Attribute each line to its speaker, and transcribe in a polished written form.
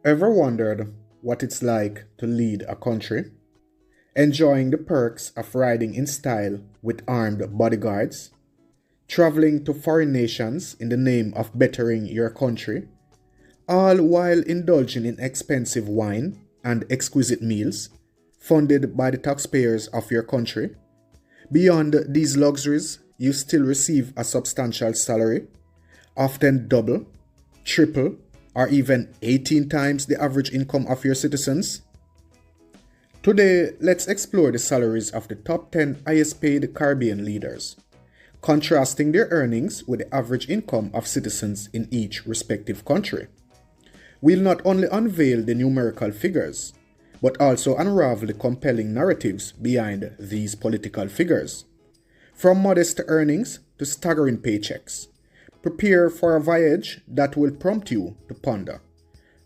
Speaker 1: Ever wondered what it's like to lead a country? Enjoying the perks of riding in style with armed bodyguards? Traveling to foreign nations in the name of bettering your country? All while indulging in expensive wine and exquisite meals funded by the taxpayers of your country? Beyond these luxuries, you still receive a substantial salary, often double, triple, or even 18 times the average income of your citizens? Today, let's explore the salaries of the top 10 highest paid Caribbean leaders, contrasting their earnings with the average income of citizens in each respective country. We'll not only unveil the numerical figures, but also unravel the compelling narratives behind these political figures. From modest earnings to staggering paychecks, prepare for a voyage that will prompt you to ponder.